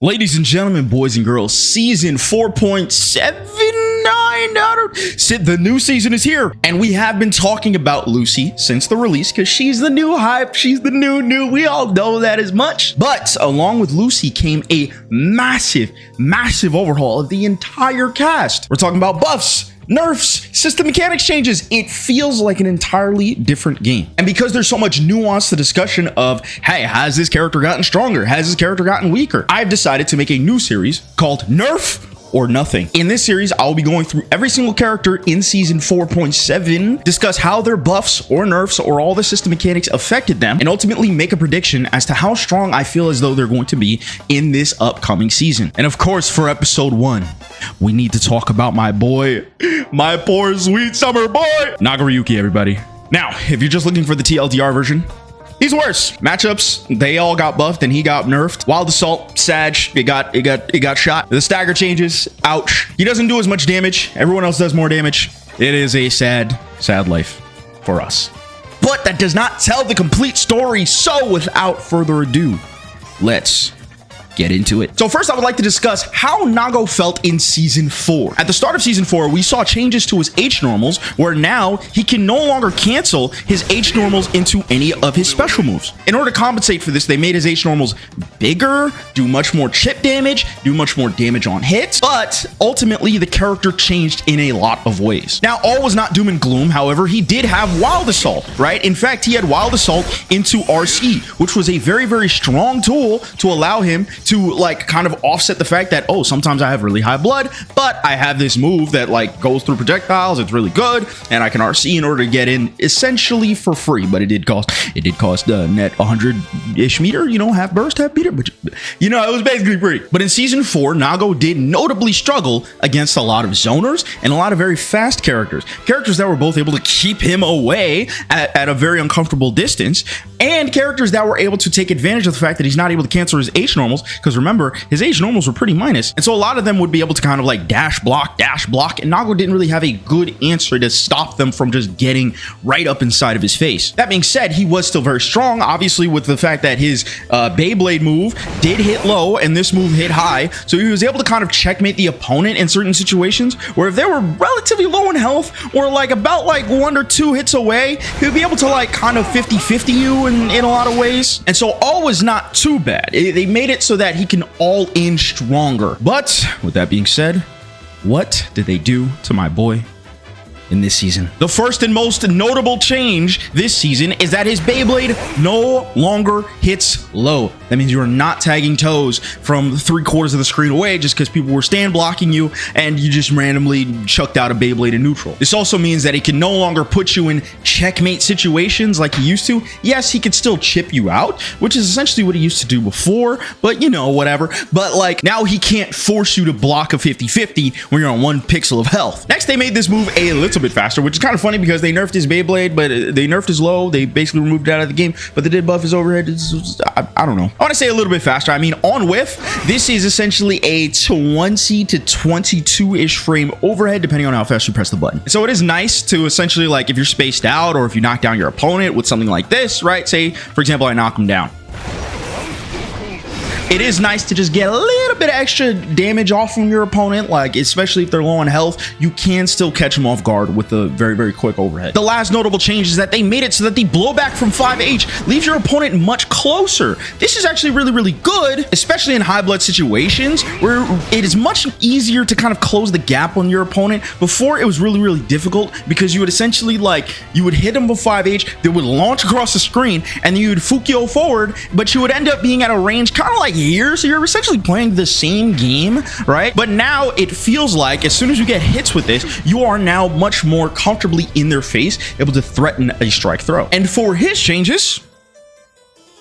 Ladies and gentlemen, boys and girls, season 4.79 out of the new season is here, and we have been talking about Lucy since the release because she's the new hype, she's the new. We all know that as much. But along with Lucy came a massive overhaul of the entire cast. We're talking about buffs, nerfs, system mechanics changes. It feels like an entirely different game. And because there's so much nuance to discussion of, hey, has this character gotten stronger? Has this character gotten weaker? I've decided to make a new series called Nerf or Nothing. In this series, I'll be going through every single character in season 4.7, discuss how their buffs or nerfs or all the system mechanics affected them, and ultimately make a prediction as to how strong I feel as though they're going to be in this upcoming season. And of course, for episode 1, we need to talk about my boy, my poor sweet summer boy, Nagoriyuki, everybody. Now, if you're just looking for the TLDR version, he's worse. Matchups, they all got buffed and he got nerfed. Wild Assault, Sag, it got shot. The Stagger changes, ouch. He doesn't do as much damage. Everyone else does more damage. It is a sad life for us. But that does not tell the complete story. So without further ado, let's get into it. So first, I would like to discuss how Nago felt in season 4. At the start of season 4, we saw changes to his H normals, where now he can no longer cancel his H normals into any of his special moves. In order to compensate for this, they made his H normals bigger, do much more chip damage, do much more damage on hits, but ultimately the character changed in a lot of ways. Now, all was not doom and gloom. However, he did have Wild Assault, right? In fact, he had Wild Assault into RC, which was a very strong tool to allow him to like kind of offset the fact that, oh, sometimes I have really high blood, but I have this move that like goes through projectiles. It's really good, and I can RC in order to get in essentially for free. But it did cost net 100-ish meter, you know, half burst, half meter, but you know, it was basically free. But in season 4, Nago did notably struggle against a lot of zoners and a lot of very fast characters that were both able to keep him away at a very uncomfortable distance, and characters that were able to take advantage of the fact that he's not able to cancel his H normals, because remember, his H normals were pretty minus. And so a lot of them would be able to kind of like dash block, and Nago didn't really have a good answer to stop them from just getting right up inside of his face. That being said, he was still very strong, obviously, with the fact that his Beyblade move did hit low and this move hit high. So he was able to kind of checkmate the opponent in certain situations where if they were relatively low in health or like about like 1 or 2 hits away, he would be able to like kind of 50-50 you in a lot of ways. And so all was not too bad. They made it so that he can all in stronger. But with that being said, what did they do to my boy in this season? The first and most notable change this season is that his Beyblade no longer hits low. That means you are not tagging toes from 3/4 of the screen away just because people were stand blocking you and you just randomly chucked out a Beyblade in neutral. This also means that he can no longer put you in checkmate situations like he used to. Yes, he could still chip you out, which is essentially what he used to do before, but you know, whatever. But like now he can't force you to block a 50-50 when you're on 1 pixel of health. Next, they made this move a little bit faster, which is kind of funny because they nerfed his Beyblade, but they nerfed his low. They basically removed it out of the game, but they did buff his overhead. I don't know. I want to say a little bit faster. I mean, on whiff, this is essentially a 20 to 22-ish frame overhead, depending on how fast you press the button. So it is nice to essentially, like, if you're spaced out or if you knock down your opponent with something like this, right? Say, for example, I knock him down. It is nice to just get a little bit of extra damage off from your opponent, like especially if they're low on health, you can still catch them off guard with a very quick overhead. The last notable change is that they made it so that the blowback from 5H leaves your opponent much closer. This is actually really good, especially in high blood situations where it is much easier to kind of close the gap on your opponent. Before, it was really difficult because you would essentially you would hit them with 5H, they would launch across the screen, and then you would Fukyo forward, but you would end up being at a range kind of like here, so you're essentially playing the same game, right? But now it feels like as soon as you get hits with this, you are now much more comfortably in their face, able to threaten a strike throw. And for his changes,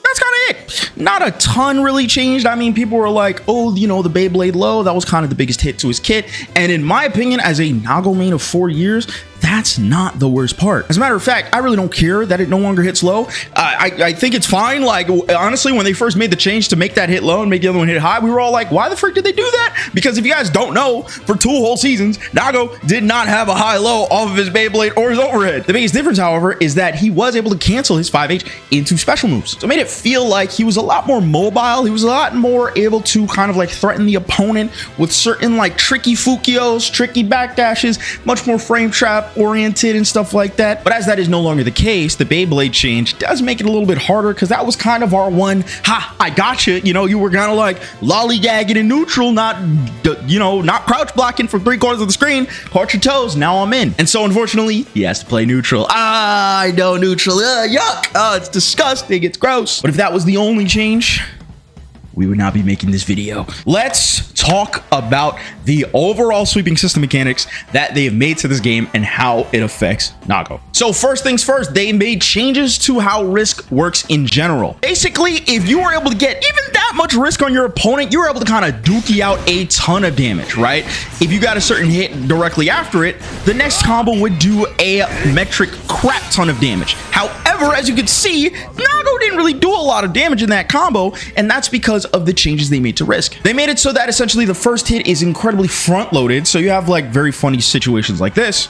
that's kind of it. Not a ton really changed. I mean, people were like, oh, you know, the Beyblade low, that was kind of the biggest hit to his kit. And in my opinion, as a Nago main of 4 years, that's not the worst part. As a matter of fact, I really don't care that it no longer hits low. I think it's fine. Like, honestly, when they first made the change to make that hit low and make the other one hit high, we were all like, why the frick did they do that? Because if you guys don't know, for 2 whole seasons, Nago did not have a high-low off of his Beyblade or his overhead. The biggest difference, however, is that he was able to cancel his 5H into special moves. So it made it feel like like he was a lot more mobile. He was a lot more able to kind of like threaten the opponent with certain like tricky fukios, tricky backdashes, much more frame trap oriented and stuff like that. But as that is no longer the case, the Beyblade change does make it a little bit harder, because that was kind of our one, ha, I gotcha. You know, you were kind of like lollygagging in neutral, not, you know, not crouch blocking from 3/4 of the screen, caught your toes, now I'm in. And so unfortunately, he has to play neutral. I know neutral, yuck, it's disgusting, it's gross. But if that was the only change, we would not be making this video. Let's talk about the overall sweeping system mechanics that they have made to this game and how it affects Nago. So first things first, they made changes to how risk works in general. Basically, if you were able to get even that much risk on your opponent, you were able to kind of dookie out a ton of damage, right? If you got a certain hit directly after it, the next combo would do a metric crap ton of damage. However, as you can see, Nago didn't really do a lot of damage in that combo, and that's because of the changes they made to risk. They made it so that essentially the first hit is incredibly front loaded, so you have like very funny situations like this.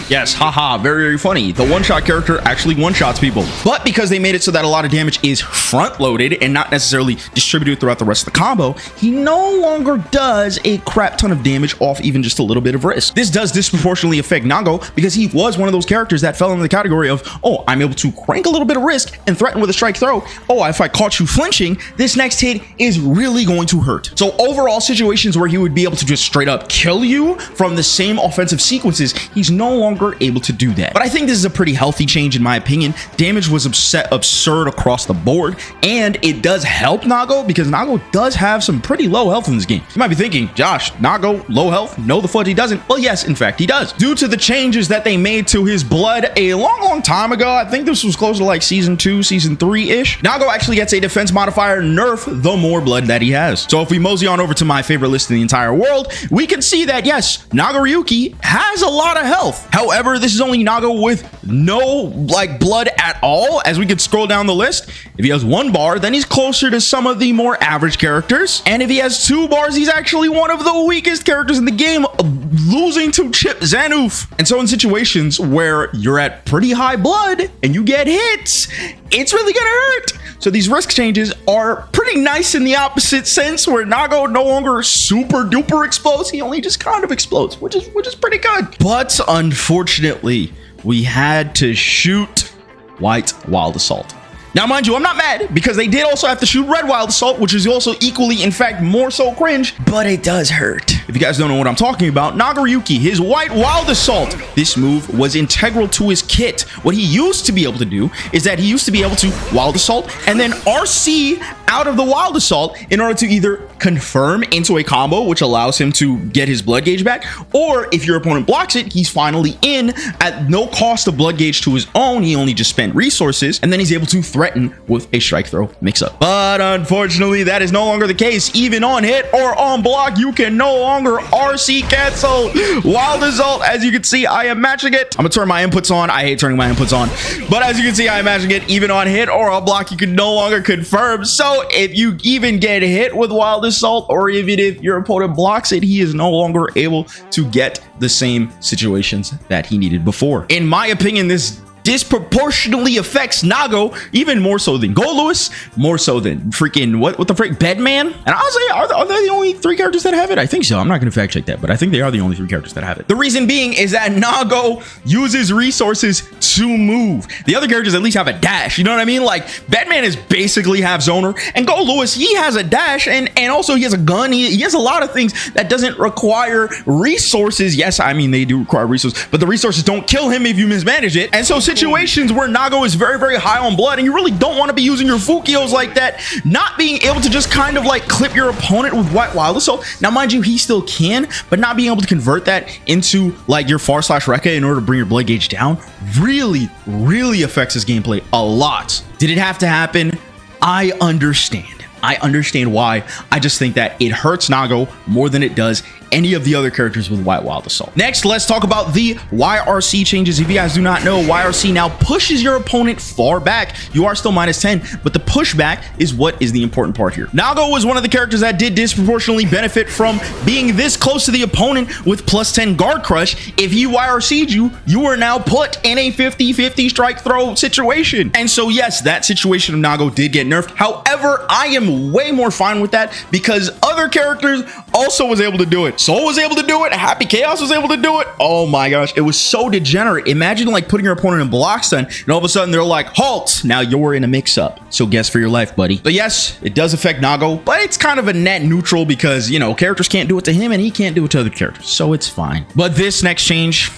Yes, haha, very, very funny. The one-shot character actually one-shots people. But because they made it so that a lot of damage is front-loaded and not necessarily distributed throughout the rest of the combo, he no longer does a crap ton of damage off even just a little bit of risk. This does disproportionately affect Nago, because he was one of those characters that fell into the category of, oh, I'm able to crank a little bit of risk and threaten with a strike throw. Oh, if I caught you flinching, this next hit is really going to hurt. So overall situations where he would be able to just straight up kill you from the same offensive sequences, he's no longer able to do that. But I think this is a pretty healthy change in my opinion. Damage was absurd across the board, and it does help Nago because Nago does have some pretty low health in this game. You might be thinking, Josh, Nago low health? No, the fudge he doesn't. Well, yes, in fact he does. Due to the changes that they made to his blood a long time ago, I think this was close to like season 2, season 3-ish, Nago actually gets a defense modifier nerf the more blood that he has. So if we mosey on over to my favorite list in the entire world, we can see that yes, Nagoriyuki has a lot of health. However, this is only Nago with no like blood at all. As we could scroll down the list, if he has 1 bar, then he's closer to some of the more average characters, and if he has 2 bars, he's actually one of the weakest characters in the game, losing to Chip Zanoof. And so in situations where you're at pretty high blood and you get hits, it's really gonna hurt. So these risk changes are pretty nice in the opposite sense, where Nago no longer super duper explodes. He only just kind of explodes, which is pretty good. But unfortunately, we had to shoot White Wild Assault. Now, mind you, I'm not mad, because they did also have to shoot Red Wild Assault, which is also equally, in fact, more so cringe, but it does hurt. If you guys don't know what I'm talking about, Nagoriyuki, his White Wild Assault, this move was integral to his kit. What he used to be able to do is that he used to be able to Wild Assault and then RC out of the Wild Assault in order to either confirm into a combo, which allows him to get his blood gauge back, or if your opponent blocks it, he's finally in at no cost of blood gauge to his own. He only just spent resources, and then he's able to threaten with a strike throw mix-up. But unfortunately, that is no longer the case. Even on hit or on block, you can no longer RC cancel Wild Assault. As you can see, I am matching it. I'm gonna turn my inputs on. I hate turning my inputs on, but as you can see, I am matching it. Even on hit or on block, you can no longer confirm. So if you even get hit with Wild Assault, or even if your opponent blocks it, he is no longer able to get the same situations that he needed before. In my opinion, this disproportionately affects Nago, even more so than Golewis, more so than freaking what the frick, Bedman. And honestly, are they the only 3 characters that have it? I think so. I'm not gonna fact check that, but I think they are the only 3 characters that have it. The reason being is that Nago uses resources to move. The other characters at least have a dash, you know what I mean? Like Bedman is basically half zoner, and Golewis, he has a dash, and also he has a gun. He has a lot of things that doesn't require resources. Yes, I mean they do require resources, but the resources don't kill him if you mismanage it. And so situations where Nago is very, very high on blood and you really don't want to be using your Fukios like that, not being able to just kind of like clip your opponent with White Wild Assault. Now, mind you, he still can, but not being able to convert that into like your Far Slash Rekka in order to bring your blood gauge down really affects his gameplay a lot. Did it have to happen? I understand why. I just think that it hurts Nago more than it does any of the other characters with White Wild Assault. Next, let's talk about the YRC changes. If you guys do not know, YRC now pushes your opponent far back. You are still -10, but the pushback is what is the important part here. Nago was one of the characters that did disproportionately benefit from being this close to the opponent with +10 guard crush. If he YRC'd you, you are now put in a 50-50 strike throw situation. And so yes, that situation of Nago did get nerfed. However, I am way more fine with that because other characters also was able to do it. Soul was able to do it. Happy Chaos was able to do it. Oh my gosh, it was so degenerate. Imagine like putting your opponent in block stun and all of a sudden they're like, halt, now you're in a mix-up. So guess for your life, buddy. But yes, it does affect Nago, but it's kind of a net neutral because, you know, characters can't do it to him and he can't do it to other characters. So it's fine. But this next change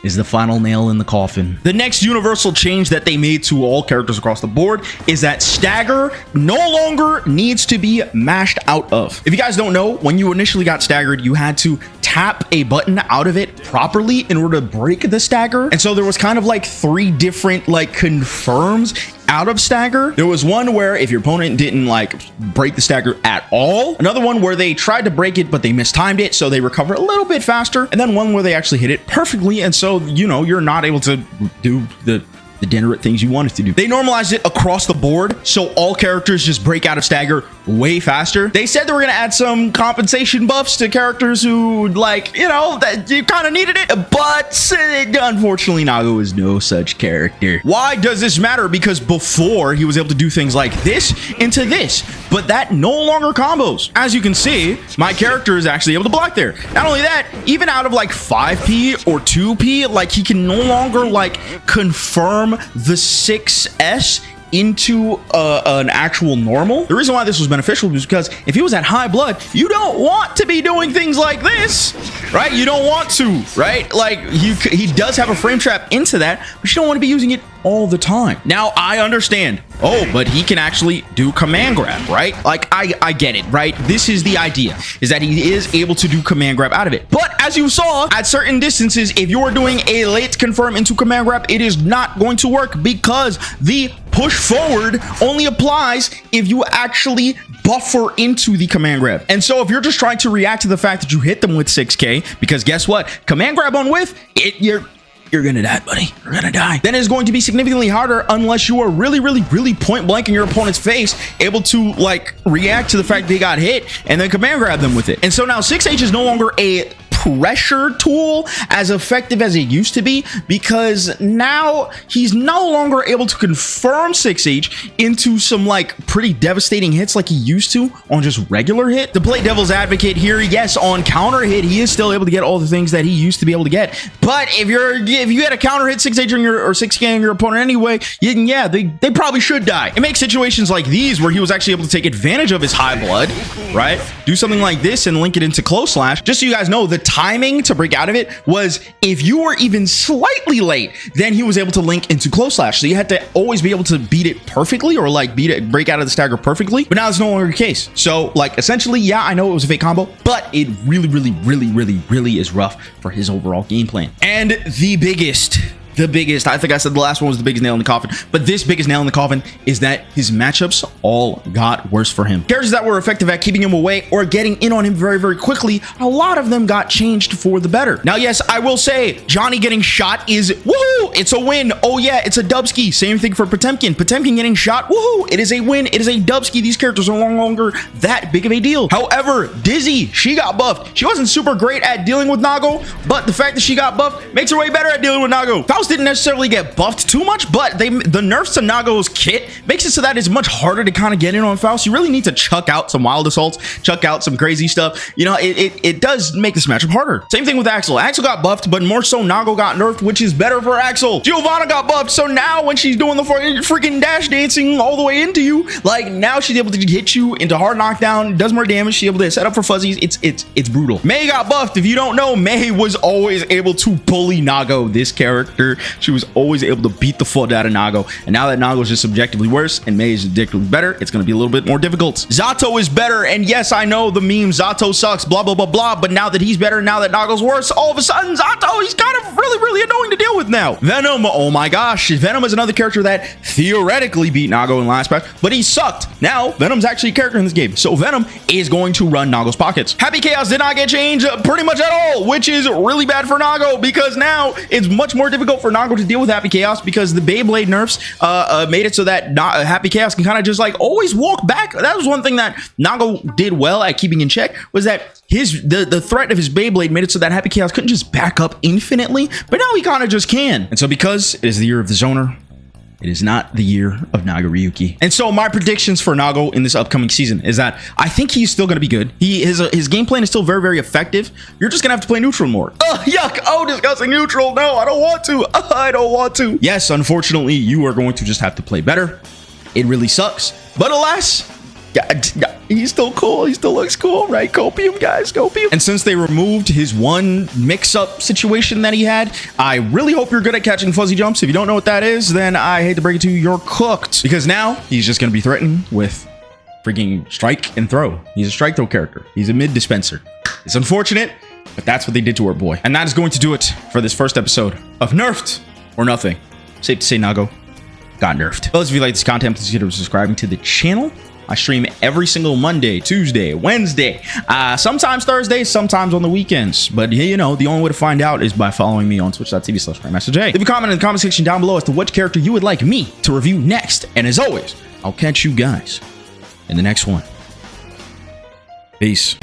is the final nail in the coffin. The next universal change that they made to all characters across the board is that Stagger no longer needs to be mashed out of. If you guys don't know, when you initially got staggered, you had to tap a button out of it properly in order to break the stagger. And so there was kind of like 3 different like confirms out of stagger. There was one where if your opponent didn't like break the stagger at all, another one where they tried to break it but they mistimed it so they recover a little bit faster, and then one where they actually hit it perfectly and so, you know, you're not able to do the degenerate things you wanted to do. They normalized it across the board so all characters just break out of stagger way faster. They said they were going to add some compensation buffs to characters who, like, you know, that you kind of needed it, but unfortunately Nago is no such character. Why does this matter? Because before he was able to do things like this into this, but that no longer combos. As you can see, my character is actually able to block there. Not only that, even out of like 5p or 2p, like he can no longer like confirm the 6S into an actual normal. The reason why this was beneficial was because if he was at high blood, you don't want to be doing things like this, right? You don't want to, right? Like he does have a frame trap into that, but you don't want to be using it all the time. Now I understand, oh, but he can actually do command grab, right? Like I get it, right? This is the idea, is that he is able to do command grab out of it. But as you saw, at certain distances, if you're doing a late confirm into command grab, it is not going to work because the push forward only applies if you actually buffer into the command grab. And so if you're just trying to react to the fact that you hit them with 6k, because guess what? Command grab on whiff, you're gonna die, buddy. You're gonna die. Then it's going to be significantly harder unless you are really point blank in your opponent's face, able to like react to the fact they got hit and then command grab them with it. And so now 6H is no longer a pressure tool as effective as it used to be because now he's no longer able to confirm 6H into some like pretty devastating hits like he used to on just regular hit. To play devil's advocate here, yes, on counter hit he is still able to get all the things that he used to be able to get, but if you had a counter hit 6H on your or 6K on your opponent anyway, yeah, they probably should die. It makes situations like these where he was actually able to take advantage of his high blood, right? Do something like this and link it into close slash. Just so you guys know, the timing to break out of it was if you were even slightly late, then he was able to link into close slash. So you had to always be able to beat it perfectly or like break out of the stagger perfectly. But now it's no longer the case. So like essentially, yeah, I know it was a fake combo, but it really is rough for his overall game plan. And the biggest, I think I said the last one was the biggest nail in the coffin, but this biggest nail in the coffin is that his matchups all got worse for him. Characters that were effective at keeping him away or getting in on him very quickly, a lot of them got changed for the better. Now, yes, I will say Johnny getting shot is woohoo, it's a win. Oh yeah, it's a dubski. Same thing for Potemkin. Potemkin getting shot, woohoo, it is a win. It is a dubski. These characters are no longer that big of a deal. However, Dizzy, she got buffed. She wasn't super great at dealing with Nago, but the fact that she got buffed makes her way better at dealing with Nago. Faust didn't necessarily get buffed too much, but the nerfs to Nago's kit makes it so that it's much harder to kind of get in on Faust. You really need to chuck out some wild assaults, chuck out some crazy stuff. You know, it does make this matchup harder. Same thing with Axel. Axel got buffed, but more so Nago got nerfed, which is better for Axel. Giovanna got buffed, so now when she's doing the freaking dash dancing all the way into you, like now she's able to hit you into hard knockdown, does more damage. She's able to set up for fuzzies. It's brutal. Mei got buffed. If you don't know, Mei was always able to bully Nago. This character she was always able to beat the fuck out of Nago. And now that Nago is just subjectively worse and Mei is objectively better, it's going to be a little bit more difficult. Zato is better. And yes, I know the meme, Zato sucks, blah, blah, blah, blah. But now that he's better, now that Nago's worse, all of a sudden, Zato, he's kind of really annoying to deal with now. Venom, oh my gosh. Venom is another character that theoretically beat Nago in last patch, but he sucked. Now, Venom's actually a character in this game. So Venom is going to run Nago's pockets. Happy Chaos did not get changed pretty much at all, which is really bad for Nago because now it's much more difficult for Nago to deal with Happy Chaos because the Beyblade nerfs made it so that Happy Chaos can kind of just like always walk back. That was one thing that Nago did well at keeping in check, was that the threat of his Beyblade made it so that Happy Chaos couldn't just back up infinitely, but now he kind of just can. And so because it is the year of the zoner, it is not the year of Nagoriyuki. And so my predictions for Nago in this upcoming season is that I think he's still going to be good. His game plan is still very effective. You're just going to have to play neutral more. Yuck. Oh, discussing neutral. No, I don't want to. I don't want to. Yes, unfortunately, you are going to just have to play better. It really sucks. But alas, he's still cool. He still looks cool, right? Copium, guys, copium. And since they removed his one mix-up situation that he had, I really hope you're good at catching fuzzy jumps. If you don't know what that is, then I hate to break it to you, you're cooked. Because now he's just going to be threatened with freaking strike and throw. He's a strike throw character. He's a mid dispenser. It's unfortunate, but that's what they did to our boy. And that is going to do it for this first episode of Nerfed or Nothing. Safe to say Nago got nerfed. For those of you who like this content, please consider subscribing to the channel. I stream every single Monday, Tuesday, Wednesday, sometimes Thursday, sometimes on the weekends. But you know, the only way to find out is by following me on twitch.tv/GrandmastaJ. Leave a comment in the comment section down below as to which character you would like me to review next. And as always, I'll catch you guys in the next one. Peace.